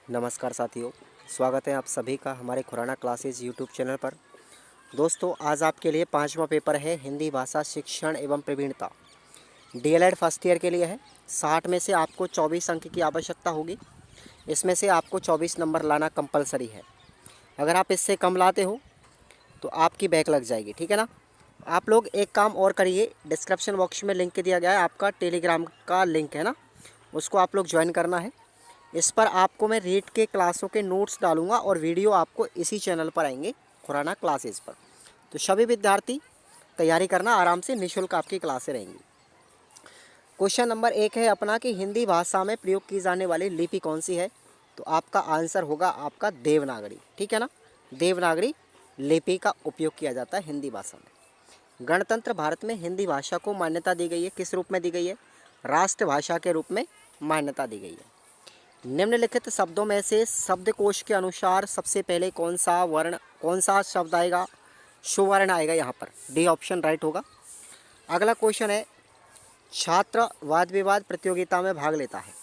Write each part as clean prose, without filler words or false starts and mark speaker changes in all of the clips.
Speaker 1: नमस्कार साथियों, स्वागत है आप सभी का हमारे खुराना क्लासेस यूट्यूब चैनल पर। दोस्तों, आज आपके लिए 5वां पेपर है हिंदी भाषा शिक्षण एवं प्रवीणता। डीएलएड फर्स्ट ईयर के लिए है। 60 में से आपको 24 अंक की आवश्यकता होगी। इसमें से आपको 24 नंबर लाना कंपलसरी है। अगर आप इससे कम लाते हो तो आपकी बैक लग जाएगी, ठीक है ना। आप लोग एक काम और करिए, डिस्क्रिप्शन बॉक्स में लिंक दिया गया है, आपका टेलीग्राम का लिंक है ना, उसको आप लोग ज्वाइन करना है। इस पर आपको मैं रीड के क्लासों के नोट्स डालूंगा और वीडियो आपको इसी चैनल पर आएंगे, खुराना क्लासेस पर। तो सभी विद्यार्थी तैयारी करना, आराम से निःशुल्क आपकी क्लासें रहेंगी। क्वेश्चन नंबर 1 है अपना कि हिंदी भाषा में प्रयोग की जाने वाली लिपि कौन सी है। तो आपका आंसर होगा आपका देवनागरी, ठीक है ना। देवनागरी लिपि का उपयोग किया जाता है हिंदी भाषा में। गणतंत्र भारत में हिंदी भाषा को मान्यता दी गई है। किस रूप में दी गई है? राष्ट्रभाषा के रूप में मान्यता डी गई है। निम्नलिखित शब्दों में से शब्दकोश के अनुसार सबसे पहले कौन सा शब्द आएगा? सुवर्ण आएगा यहाँ पर। डी ऑप्शन राइट होगा। अगला क्वेश्चन है, छात्र वाद विवाद प्रतियोगिता में भाग लेता है।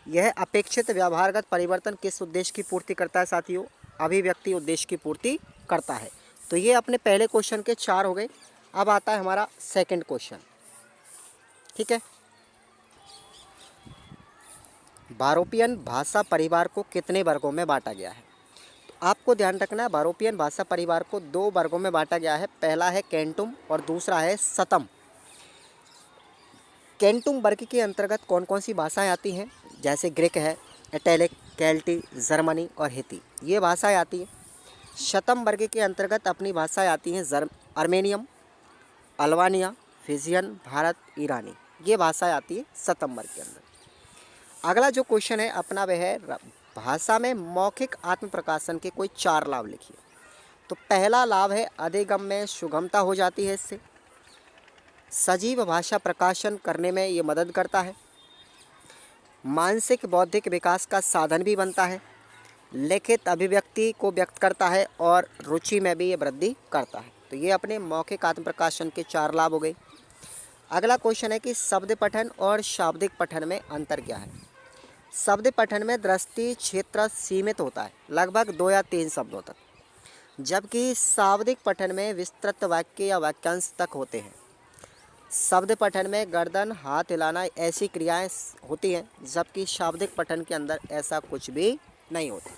Speaker 1: यह अपेक्षित व्यवहारगत परिवर्तन किस उद्देश्य की पूर्ति करता है साथियों? अभिव्यक्ति उद्देश्य की पूर्ति करता है। तो ये अपने पहले क्वेश्चन के 4 हो गए। अब आता है हमारा सेकंड क्वेश्चन, ठीक है। बारोपियन भाषा परिवार को कितने वर्गों में बांटा गया है? तो आपको ध्यान रखना है, बारोपियन भाषा परिवार को 2 वर्गों में बांटा गया है। पहला है केंटुम और दूसरा है सतम। केंटुम वर्ग के अंतर्गत कौन कौन सी भाषाएं आती हैं? जैसे ग्रीक है, इटैलिक, केल्टी, जर्मनी और हिती, ये भाषाएं आती हैं। शतम वर्ग के अंतर्गत अपनी भाषाएं आती हैं अर्मेनियम, अल्बानिया, फिजियन, भारत, ईरानी, ये भाषाएं आती है शतम वर्ग के अंदर। अगला जो क्वेश्चन है अपना वह है भाषा में मौखिक आत्म प्रकाशन के कोई 4 लाभ लिखिए। तो पहला लाभ है अधिगम में सुगमता हो जाती है इससे। सजीव भाषा प्रकाशन करने में ये मदद करता है। मानसिक बौद्धिक विकास का साधन भी बनता है। लिखित अभिव्यक्ति को व्यक्त करता है और रुचि में भी ये वृद्धि करता है। तो ये अपने मौखिक आत्म प्रकाशन के 4 लाभ हो गए। अगला क्वेश्चन है कि शब्द पठन और शाब्दिक पठन में अंतर क्या है? शब्द पठन में दृष्टि क्षेत्र सीमित होता है, लगभग 2 या 3 शब्दों तक, जबकि शाब्दिक पठन में विस्तृत वाक्य या वाक्यांश तक होते हैं। शब्द पठन में गर्दन, हाथ हिलाना ऐसी क्रियाएं होती हैं, जबकि शाब्दिक पठन के अंदर ऐसा कुछ भी नहीं होता,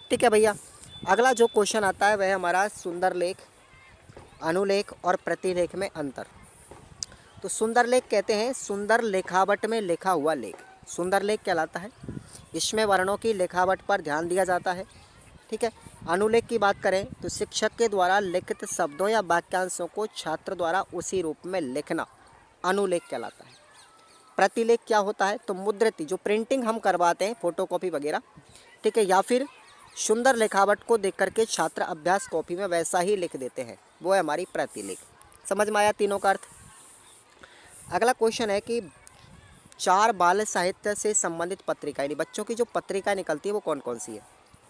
Speaker 1: ठीक है भैया। अगला जो क्वेश्चन आता है वह हमारा सुंदर लेख, अनुलेख और प्रतिलेख में अंतर। तो सुंदर लेख कहते हैं सुंदर लिखावट में लिखा हुआ लेख सुंदर लेख कहलाता है। इसमें वर्णों की लिखावट पर ध्यान दिया जाता है, ठीक है। अनुलेख की बात करें तो शिक्षक के द्वारा लिखित शब्दों या वाक्यांशों को छात्र द्वारा उसी रूप में लिखना अनुलेख कहलाता है। प्रतिलेख क्या होता है? तो मुद्रित, जो प्रिंटिंग हम करवाते हैं, फोटोकॉपी वगैरह, ठीक है, या फिर सुंदर लिखावट को देख करके छात्र अभ्यास कॉपी में वैसा ही लिख देते हैं, वो है हमारी प्रतिलेख। समझ में आया तीनों का अर्थ? अगला क्वेश्चन है कि 4 बाल साहित्य से संबंधित पत्रिका, यानी बच्चों की जो पत्रिका निकलती है वो कौन कौन सी है?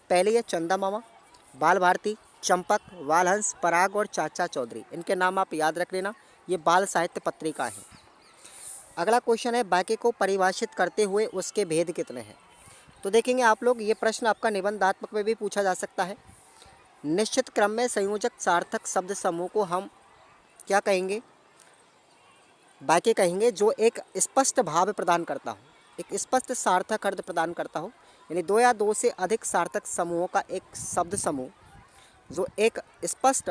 Speaker 1: पहली है चंदा मामा, बाल भारती, चंपक, वालहंस, पराग और चाचा चौधरी। इनके नाम आप याद रख लेना, ये बाल साहित्य पत्रिका है। अगला क्वेश्चन है वाक्य को परिभाषित करते हुए उसके भेद कितने हैं? तो देखेंगे आप लोग, ये प्रश्न आपका निबंधात्मक में भी पूछा जा सकता है। निश्चित क्रम में संयोजक सार्थक शब्द समूह को हम क्या कहेंगे? वाक्य कहेंगे जो एक स्पष्ट भाव प्रदान करता हो, एक स्पष्ट सार्थक अर्थ प्रदान करता हो, यानी 2 या 2 से अधिक सार्थक समूहों का एक शब्द समूह जो एक स्पष्ट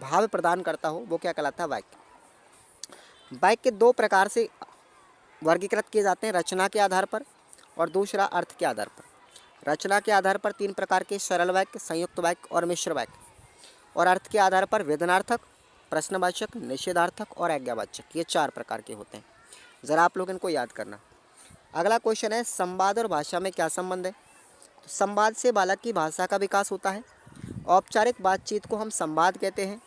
Speaker 1: भाव प्रदान करता हो, वो क्या कहलाता है? वाक्य। वाक्य 2 प्रकार से वर्गीकृत किए जाते हैं, रचना के आधार पर और दूसरा अर्थ के आधार पर। रचना के आधार पर 3 प्रकार के, सरल वाक्य, संयुक्त वाक्य और मिश्र वाक्य। और अर्थ के आधार पर वेदनार्थक, प्रश्नवाचक, निषेधार्थक और आज्ञावाचक, ये 4 प्रकार के होते हैं। ज़रा आप लोग इनको याद करना। अगला क्वेश्चन है संवाद और भाषा में क्या संबंध है? तो संवाद से बालक की भाषा का विकास होता है। औपचारिक बातचीत को हम संवाद कहते हैं।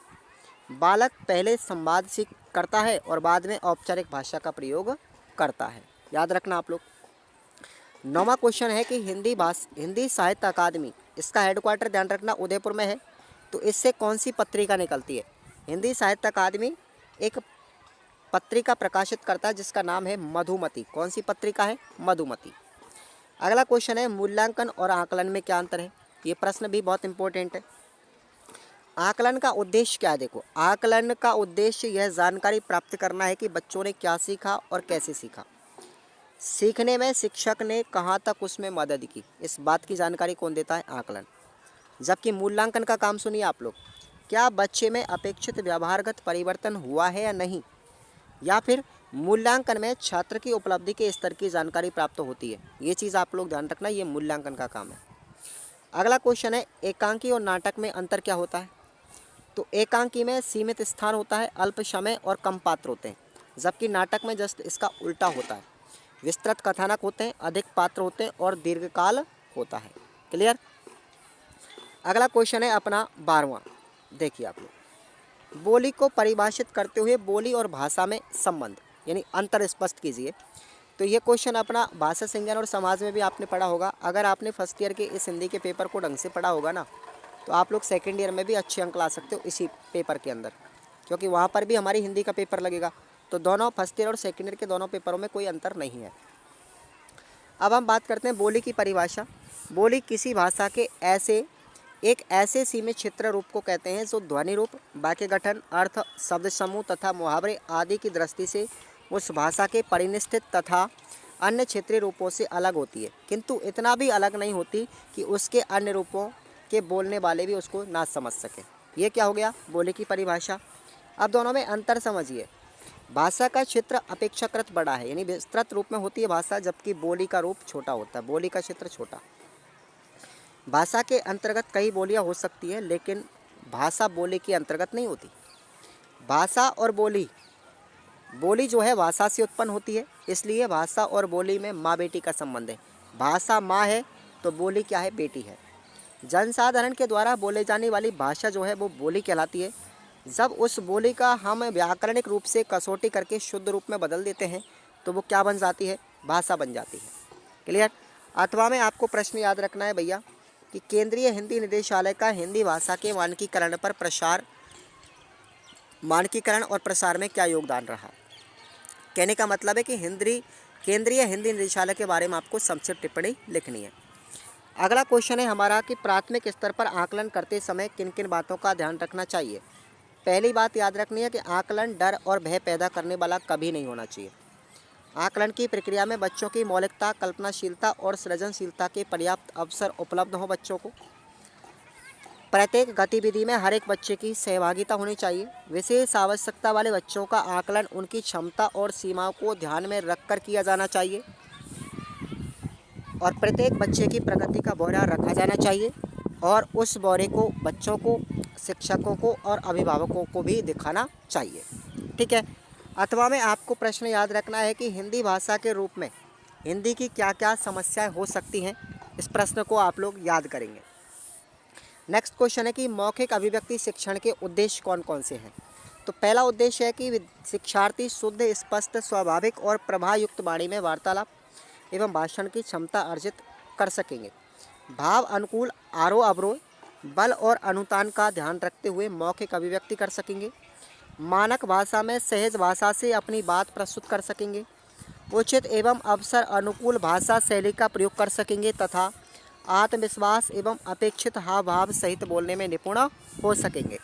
Speaker 1: बालक पहले संवाद सीख करता है और बाद में औपचारिक भाषा का प्रयोग करता है, याद रखना आप लोग। 9वां क्वेश्चन है कि हिंदी साहित्य अकादमी, इसका हेडक्वार्टर ध्यान रखना उदयपुर में है। तो इससे कौन सी पत्रिका निकलती है? हिंदी साहित्य अकादमी एक पत्रिका प्रकाशित करता है जिसका नाम है मधुमती। कौन सी पत्रिका है? मधुमती। अगला क्वेश्चन है मूल्यांकन और आकलन में क्या अंतर है। ये प्रश्न भी बहुत इंपॉर्टेंट है। आकलन का उद्देश्य क्या है। देखो, आकलन का उद्देश्य यह जानकारी प्राप्त करना है कि बच्चों ने क्या सीखा और कैसे सीखा। सीखने में शिक्षक ने कहाँ तक उसमें मदद की, इस बात की जानकारी कौन देता है, आकलन। जबकि मूल्यांकन का काम सुनिए आप लोग, क्या बच्चे में अपेक्षित व्यवहारगत परिवर्तन हुआ है या नहीं, या फिर मूल्यांकन में छात्र की उपलब्धि के स्तर की जानकारी प्राप्त होती है। ये चीज़ आप लोग ध्यान रखना, ये मूल्यांकन का काम है। अगला क्वेश्चन है एकांकी और नाटक में अंतर क्या होता है। तो एकांकी में सीमित स्थान होता है, अल्प समय और कम पात्र होते हैं, जबकि नाटक में जस्ट इसका उल्टा होता है, विस्तृत कथानक होते हैं, अधिक पात्र होते हैं और दीर्घकाल होता है। क्लियर। अगला क्वेश्चन है अपना 12वां। देखिए आप लोग, बोली को परिभाषित करते हुए बोली और भाषा में संबंध यानी अंतर स्पष्ट कीजिए। तो ये क्वेश्चन अपना भाषा संज्ञान और समाज में भी आपने पढ़ा होगा। अगर आपने फर्स्ट ईयर के इस हिंदी के पेपर को ढंग से पढ़ा होगा ना, तो आप लोग सेकंड ईयर में भी अच्छे अंक ला सकते हो इसी पेपर के अंदर, क्योंकि वहाँ पर भी हमारी हिंदी का पेपर लगेगा। तो दोनों फर्स्ट ईयर और सेकंड ईयर के दोनों पेपरों में कोई अंतर नहीं है। अब हम बात करते हैं बोली की परिभाषा। बोली किसी भाषा के ऐसे सीमित क्षेत्र रूप को कहते हैं जो ध्वनि रूप, वाक्य गठन, अर्थ, शब्द समूह तथा मुहावरे आदि की दृष्टि से उस भाषा के परिनिष्ठित तथा अन्य क्षेत्रीय रूपों से अलग होती है, किंतु इतना भी अलग नहीं होती कि उसके अन्य रूपों के बोलने वाले भी उसको ना समझ सकें। ये क्या हो गया, बोली की परिभाषा। अब दोनों में अंतर समझिए। भाषा का क्षेत्र अपेक्षाकृत बड़ा है, यानी विस्तृत रूप में होती है भाषा, जबकि बोली का रूप छोटा होता है, बोली का क्षेत्र छोटा। भाषा के अंतर्गत कई बोलियां हो सकती हैं, लेकिन भाषा बोली के अंतर्गत नहीं होती। भाषा और बोली जो है भाषा से उत्पन्न होती है, इसलिए भाषा और बोली में माँ बेटी का संबंध है। भाषा माँ है तो बोली क्या है, बेटी है। जनसाधारण के द्वारा बोले जाने वाली भाषा जो है वो बोली कहलाती है। जब उस बोली का हम व्याकरणिक रूप से कसौटी करके शुद्ध रूप में बदल देते हैं तो वो क्या बन जाती है, भाषा बन जाती है। क्लियर। अथवा में आपको प्रश्न याद रखना है भैया कि केंद्रीय हिंदी निदेशालय का हिंदी भाषा के मानकीकरण और प्रसार में क्या योगदान रहा। कहने का मतलब है कि केंद्रीय हिंदी निदेशालय के बारे में आपको संक्षिप्त टिप्पणी लिखनी है। अगला क्वेश्चन है हमारा कि प्राथमिक स्तर पर आकलन करते समय किन किन बातों का ध्यान रखना चाहिए। पहली बात याद रखनी है कि आकलन डर और भय पैदा करने वाला कभी नहीं होना चाहिए। आकलन की प्रक्रिया में बच्चों की मौलिकता, कल्पनाशीलता और सृजनशीलता के पर्याप्त अवसर उपलब्ध हों बच्चों को। प्रत्येक गतिविधि में हर एक बच्चे की सहभागिता होनी चाहिए। विशेष आवश्यकता वाले बच्चों का आकलन उनकी क्षमता और सीमाओं को ध्यान में रखकर किया जाना चाहिए और प्रत्येक बच्चे की प्रगति का ब्यौरा रखा जाना चाहिए और उस ब्यौरे को बच्चों को, शिक्षकों को और अभिभावकों को भी दिखाना चाहिए। ठीक है। अथवा में आपको प्रश्न याद रखना है कि हिंदी भाषा के रूप में हिंदी की क्या क्या समस्याएं हो सकती हैं। इस प्रश्न को आप लोग याद करेंगे। नेक्स्ट क्वेश्चन है कि मौखिक अभिव्यक्ति शिक्षण के उद्देश्य कौन कौन से हैं। तो पहला उद्देश्य है कि शिक्षार्थी शुद्ध, स्पष्ट, स्वाभाविक और प्रभावयुक्त वाणी में वार्तालाप एवं भाषण की क्षमता अर्जित कर सकेंगे। भाव अनुकूल आरोह अवरोह, बल और अनुतान का ध्यान रखते हुए मौखिक अभिव्यक्ति कर सकेंगे। मानक भाषा में सहज भाषा से अपनी बात प्रस्तुत कर सकेंगे। उचित एवं अवसर अनुकूल भाषा शैली का प्रयोग कर सकेंगे तथा आत्मविश्वास एवं अपेक्षित हाव भाव सहित बोलने में निपुण हो सकेंगे।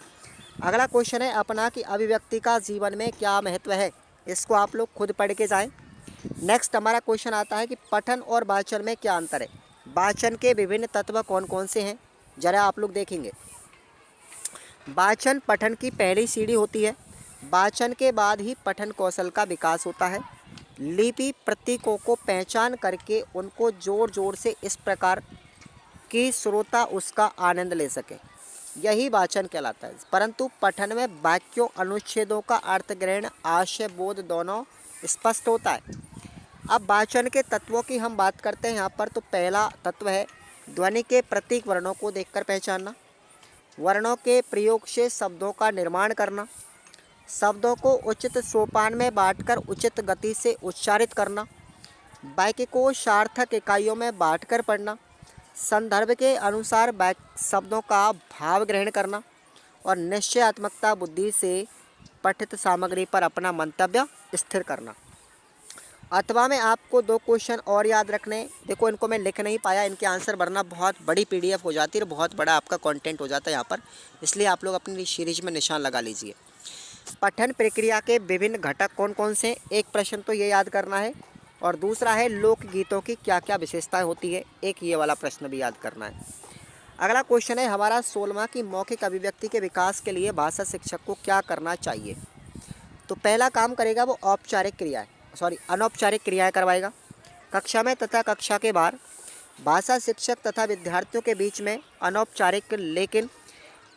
Speaker 1: अगला क्वेश्चन है अपना कि अभिव्यक्ति का जीवन में क्या महत्व है। इसको आप लोग खुद पढ़ के जाएं। नेक्स्ट हमारा क्वेश्चन आता है कि पठन और वाचन में क्या अंतर है। वाचन के विभिन्न तत्व कौन कौन से हैं, जरा आप लोग देखेंगे। वाचन पठन की पहली सीढ़ी होती है। वाचन के बाद ही पठन कौशल का विकास होता है। लिपि प्रतीकों को पहचान करके उनको जोर जोर से इस प्रकार कि श्रोता उसका आनंद ले सके, यही वाचन कहलाता है। परंतु पठन में वाक्यों, अनुच्छेदों का अर्थ ग्रहण, आशय बोध दोनों स्पष्ट होता है। अब वाचन के तत्वों की हम बात करते हैं यहाँ पर। तो पहला तत्व है ध्वनि के प्रतीक वर्णों को देखकर पहचानना, वर्णों के प्रयोग से शब्दों का निर्माण करना, शब्दों को उचित सोपान में बांटकर उचित गति से उच्चारित करना, वाक्य को सार्थक इकाइयों में बांटकर पढ़ना, संदर्भ के अनुसार शब्दों का भाव ग्रहण करना और निश्चयात्मकता बुद्धि से पठित सामग्री पर अपना मंतव्य स्थिर करना। अथवा में आपको 2 क्वेश्चन और याद रखने। देखो इनको मैं लिख नहीं पाया, इनके आंसर भरना बहुत बड़ी पीडीएफ हो जाती है और बहुत बड़ा आपका कंटेंट हो जाता है यहाँ पर, इसलिए आप लोग अपनी सीरीज में निशान लगा लीजिए। पठन प्रक्रिया के विभिन्न घटक कौन कौन से, एक प्रश्न तो ये याद करना है, और दूसरा है लोकगीतों की क्या क्या विशेषताएं होती है, एक ये वाला प्रश्न भी याद करना है। अगला क्वेश्चन है हमारा 16वां की मौखिक अभिव्यक्ति के विकास के लिए भाषा शिक्षक को क्या करना चाहिए। तो पहला काम करेगा वो अनौपचारिक क्रियाएं करवाएगा। कक्षा में तथा कक्षा के बाहर भाषा शिक्षक तथा विद्यार्थियों के बीच में अनौपचारिक लेकिन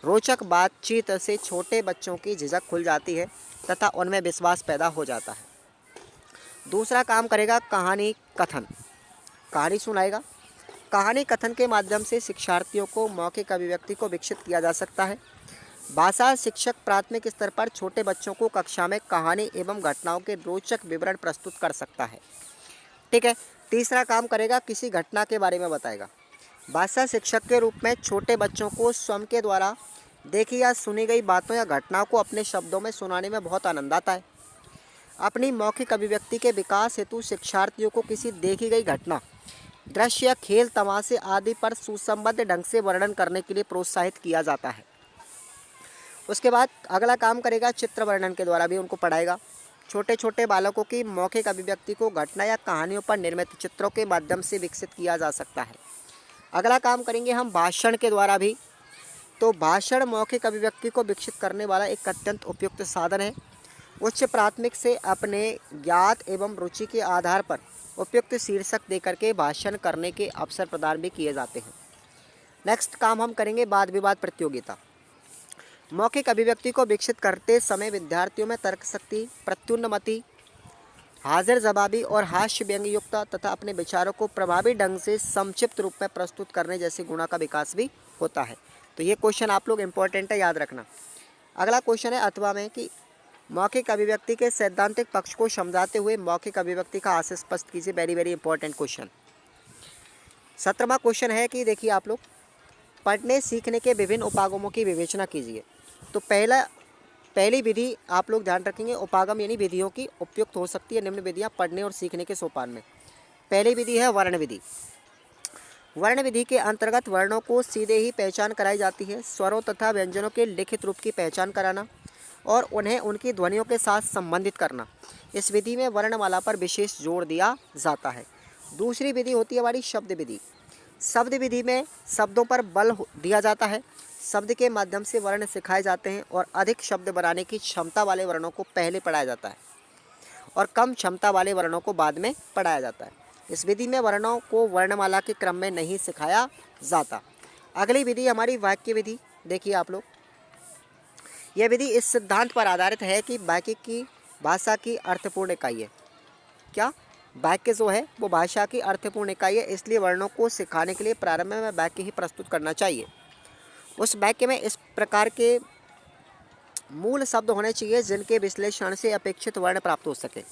Speaker 1: रोचक बातचीत से छोटे बच्चों की झिझक खुल जाती है तथा उनमें विश्वास पैदा हो जाता है। दूसरा काम करेगा कहानी सुनाएगा। कहानी कथन के माध्यम से शिक्षार्थियों को मौखिक अभिव्यक्ति को विकसित किया जा सकता है। भाषा शिक्षक प्राथमिक स्तर पर छोटे बच्चों को कक्षा में कहानी एवं घटनाओं के रोचक विवरण प्रस्तुत कर सकता है। ठीक है। तीसरा काम करेगा किसी घटना के बारे में बताएगा। भाषा शिक्षक के रूप में छोटे बच्चों को स्वयं के द्वारा देखी या सुनी गई बातों या घटनाओं को अपने शब्दों में सुनाने में बहुत आनंद आता है। अपनी मौखिक अभिव्यक्ति के विकास हेतु शिक्षार्थियों को किसी देखी गई घटना, दृश्य या खेल तमाशे आदि पर सुसंबद्ध ढंग से वर्णन करने के लिए प्रोत्साहित किया जाता है। उसके बाद अगला काम करेगा चित्र वर्णन के द्वारा भी उनको पढ़ाएगा। छोटे छोटे बालकों की मौखिक अभिव्यक्ति को घटना या कहानियों पर निर्मित चित्रों के माध्यम से विकसित किया जा सकता है। अगला काम करेंगे हम भाषण के द्वारा भी। तो भाषण मौखिक अभिव्यक्ति को विकसित करने वाला एक अत्यंत उपयुक्त साधन है। उच्च प्राथमिक से अपने ज्ञात एवं रुचि के आधार पर उपयुक्त शीर्षक देकर के भाषण करने के अवसर प्रदान भी किए जाते हैं। नेक्स्ट काम हम करेंगे वाद विवाद प्रतियोगिता। मौखिक अभिव्यक्ति को विकसित करते समय विद्यार्थियों में तर्क शक्ति, प्रत्युन्नति, हाजिर जवाबी और हास्य व्यंग्य युक्त तथा अपने विचारों को प्रभावी ढंग से संक्षिप्त रूप में प्रस्तुत करने जैसे गुणों का विकास भी होता है। तो ये क्वेश्चन आप लोग इम्पोर्टेंट है, याद रखना। अगला क्वेश्चन है अथवा में कि मौखिक अभिव्यक्ति के सैद्धांतिक पक्ष को समझाते हुए मौखिक अभिव्यक्ति का आशय स्पष्ट कीजिए। Very very important question. 17वां क्वेश्चन है कि देखिए आप लोग पढ़ने सीखने के विभिन्न उपागमों की विवेचना कीजिए। तो पहली विधि आप लोग ध्यान रखेंगे, उपागम यानी विधियों की उपयुक्त हो सकती है निम्न विधियां पढ़ने और सीखने के सोपान में। पहली विधि है वर्ण विधि। वर्ण विधि के अंतर्गत वर्णों को सीधे ही पहचान कराई जाती है। स्वरों तथा व्यंजनों के लिखित रूप की पहचान कराना और उन्हें उनकी ध्वनियों के साथ संबंधित करना, इस विधि में वर्णमाला पर विशेष जोर दिया जाता है। दूसरी विधि होती है हमारी शब्द विधि। शब्द विधि में शब्दों पर बल दिया जाता है। शब्द के माध्यम से वर्ण सिखाए जाते हैं और अधिक शब्द बनाने की क्षमता वाले वर्णों को पहले पढ़ाया जाता है और कम क्षमता वाले वर्णों को बाद में पढ़ाया जाता है। इस विधि में वर्णों को वर्णमाला के क्रम में नहीं सिखाया जाता। अगली विधि हमारी वाक्य विधि। देखिए आप लोग, यह विधि इस सिद्धांत पर आधारित है कि वाक्य की भाषा की अर्थपूर्ण इकाई है। क्या? वाक्य जो है वो भाषा की अर्थपूर्ण इकाई है, इसलिए वर्णों को सिखाने के लिए प्रारंभ में वाक्य ही प्रस्तुत करना चाहिए। उस वाक्य में इस प्रकार के मूल शब्द होने चाहिए जिनके विश्लेषण से अपेक्षित वर्ण प्राप्त हो सके।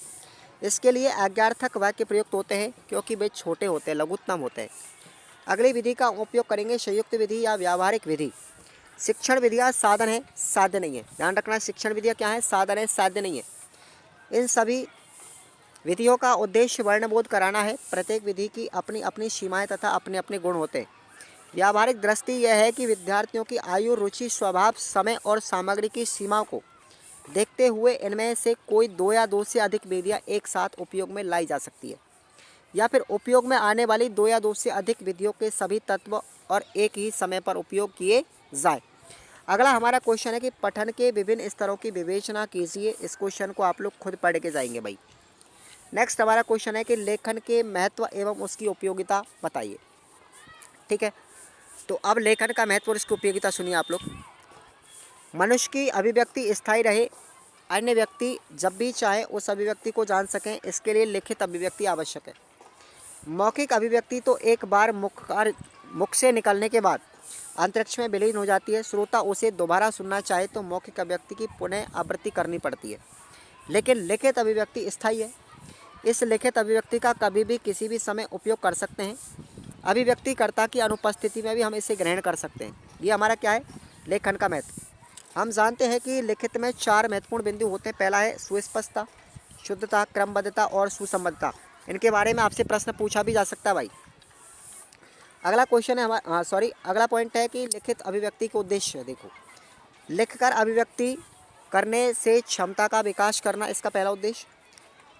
Speaker 1: इसके लिए आज्ञार्थक वाक्य प्रयुक्त होते हैं क्योंकि वे छोटे होते हैं, लघुत्तम होते हैं। अगली विधि का उपयोग करेंगे संयुक्त विधि या व्यावहारिक विधि। शिक्षण विधियाँ साधन है, साध्य नहीं है। ध्यान रखना, शिक्षण विधियाँ क्या है? साधन है, साध्य नहीं है। इन सभी विधियों का उद्देश्य वर्णबोध कराना है। प्रत्येक विधि की अपनी अपनी सीमाएं तथा अपने अपने गुण होते हैं। व्यावहारिक दृष्टि यह है कि विद्यार्थियों की आयु, रुचि, स्वभाव, समय और सामग्री की सीमाओं को देखते हुए इनमें से कोई 2 या 2 से अधिक विधियाँ एक साथ उपयोग में लाई जा सकती है, या फिर उपयोग में आने वाली 2 या 2 से अधिक विधियों के सभी तत्व और एक ही समय पर उपयोग किए जाए। अगला हमारा क्वेश्चन है कि पठन के विभिन्न स्तरों की विवेचना कीजिए। इस क्वेश्चन को आप लोग खुद पढ़ के जाएंगे भाई। नेक्स्ट हमारा क्वेश्चन है कि लेखन के महत्व एवं उसकी उपयोगिता बताइए। ठीक है, तो अब लेखन का महत्व और इसकी उपयोगिता सुनिए आप लोग। मनुष्य की अभिव्यक्ति स्थायी रहे, अन्य व्यक्ति जब भी चाहे उस अभिव्यक्ति को जान सकें, इसके लिए लिखित अभिव्यक्ति आवश्यक है। मौखिक अभिव्यक्ति तो एक बार मुख से निकलने के बाद अंतरिक्ष में विलीन हो जाती है। श्रोता उसे दोबारा सुनना चाहे तो मौखिक अभिव्यक्ति की पुनः आवृत्ति करनी पड़ती है, लेकिन लिखित अभिव्यक्ति स्थायी है। इस लिखित अभिव्यक्ति का कभी भी किसी भी समय उपयोग कर सकते हैं। अभिव्यक्तिकर्ता की अनुपस्थिति में भी हम इसे ग्रहण कर सकते हैं। ये हमारा क्या है? लेखन का महत्व। हम जानते हैं कि लिखित में 4 महत्वपूर्ण बिंदु होते हैं। पहला है सुस्पष्टता, शुद्धता, क्रमबद्धता और सुसंबद्धता, इनके बारे में आपसे प्रश्न पूछा भी जा सकता है भाई। अगला क्वेश्चन है अगला पॉइंट है कि लिखित अभिव्यक्ति के उद्देश्य। देखो, लिखकर अभिव्यक्ति करने से क्षमता का विकास करना इसका पहला उद्देश्य।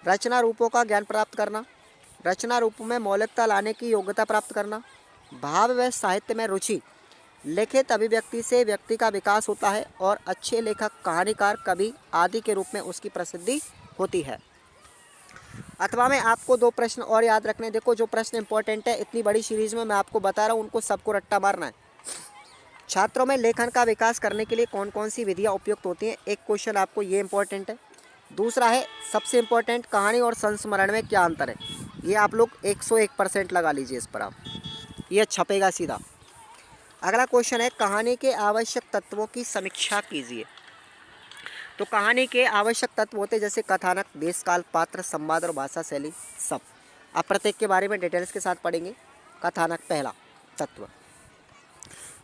Speaker 1: रचना रूपों का ज्ञान प्राप्त करना, रचना रूपों में मौलिकता लाने की योग्यता प्राप्त करना, भाव व साहित्य में रुचि। लिखित अभिव्यक्ति से व्यक्ति का विकास होता है और अच्छे लेखक, कहानीकार, कवि आदि के रूप में उसकी प्रसिद्धि होती है। अथवा में आपको 2 प्रश्न और याद रखने। देखो, जो प्रश्न इंपॉर्टेंट है, इतनी बड़ी सीरीज में मैं आपको बता रहा हूँ, उनको सबको रट्टा मारना है। छात्रों में लेखन का विकास करने के लिए कौन कौन सी विधियाँ उपयुक्त होती हैं, एक क्वेश्चन आपको ये इंपॉर्टेंट है। दूसरा है सबसे इम्पोर्टेंट, कहानी और संस्मरण में क्या अंतर है। ये आप लोग 101% लगा लीजिए इस पर, आप ये छपेगा सीधा। अगला क्वेश्चन है कहानी के आवश्यक तत्वों की समीक्षा कीजिए। तो कहानी के आवश्यक तत्व होते जैसे कथानक, देशकाल, पात्र, संवाद और भाषा शैली, सब। अब प्रत्येक के बारे में डिटेल्स के साथ पढ़ेंगे। कथानक, पहला तत्व,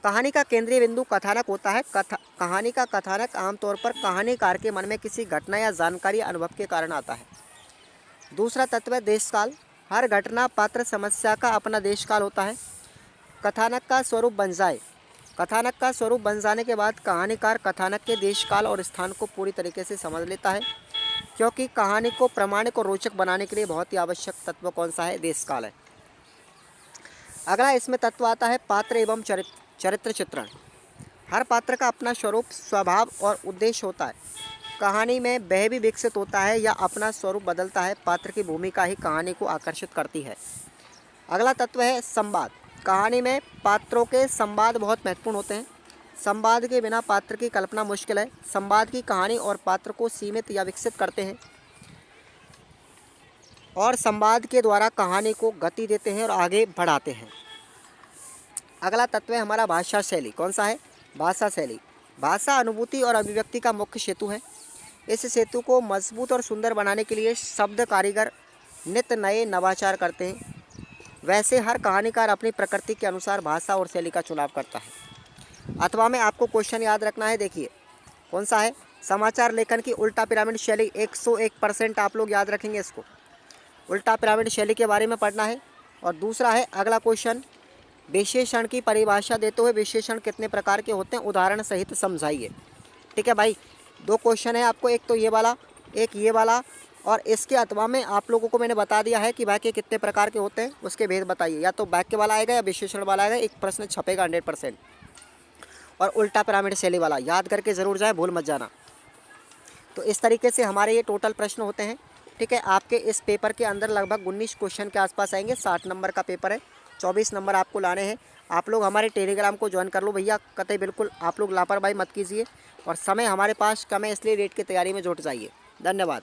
Speaker 1: कहानी का केंद्रीय बिंदु कथानक होता है। कहानी का कथानक आमतौर पर कहानीकार के मन में किसी घटना या जानकारी या अनुभव के कारण आता है। दूसरा तत्व है देशकाल। हर घटना, पात्र, समस्या का अपना देशकाल होता है। कथानक का स्वरूप बन जाए। कथानक का स्वरूप बन जाने के बाद कहानीकार कथानक के देशकाल और स्थान को पूरी तरीके से समझ लेता है, क्योंकि कहानी को प्रामाणिक और रोचक बनाने के लिए बहुत ही आवश्यक तत्व कौन सा है, देशकाल है। अगला इसमें तत्व आता है पात्र एवं चरित्र चित्रण। हर पात्र का अपना स्वरूप, स्वभाव और उद्देश्य होता है। कहानी में वह भी विकसित होता है या अपना स्वरूप बदलता है। पात्र की भूमिका ही कहानी को आकर्षित करती है। अगला तत्व है संवाद। कहानी में पात्रों के संवाद बहुत महत्वपूर्ण होते हैं। संवाद के बिना पात्र की कल्पना मुश्किल है। संवाद की कहानी और पात्र को सीमित या विकसित करते हैं और संवाद के द्वारा कहानी को गति देते हैं और आगे बढ़ाते हैं। अगला तत्व है हमारा भाषा शैली। कौन सा है, भाषा शैली। भाषा अनुभूति और अभिव्यक्ति का मुख्य सेतु है। इस सेतु को मजबूत और सुंदर बनाने के लिए शब्द कारीगर नित्य नए नवाचार करते हैं। वैसे हर कहानीकार अपनी प्रकृति के अनुसार भाषा और शैली का चुनाव करता है। अथवा में आपको क्वेश्चन याद रखना है। देखिए कौन सा है, समाचार लेखन की उल्टा पिरामिड शैली। 101% आप लोग याद रखेंगे इसको, उल्टा पिरामिड शैली के बारे में पढ़ना है। और दूसरा है अगला क्वेश्चन, विशेषण की परिभाषा देते हुए विशेषण कितने प्रकार के होते हैं, उदाहरण सहित समझाइए। ठीक है भाई, 2 क्वेश्चन है आपको, एक तो ये वाला, एक ये वाला। और इसके अथवा में आप लोगों को मैंने बता दिया है कि वाक्य कितने प्रकार के होते हैं, उसके भेद बताइए। या तो वाक्य वाला आएगा या विशेषण वाला आएगा, एक प्रश्न छपेगा 100%। और उल्टा पिरामिड शैली वाला याद करके ज़रूर जाए, भूल मत जाना। तो इस तरीके से हमारे ये टोटल प्रश्न होते हैं। ठीक है, आपके इस पेपर के अंदर लगभग 19 क्वेश्चन के आसपास आएंगे। 60 नंबर का पेपर है, 24 नंबर आपको लाने हैं। आप लोग हमारे टेलीग्राम को ज्वाइन कर लो भैया, कतई बिल्कुल आप लोग लापरवाही मत कीजिए। और समय हमारे पास कम है, इसलिए रेट की तैयारी में जुट जाइए। धन्यवाद।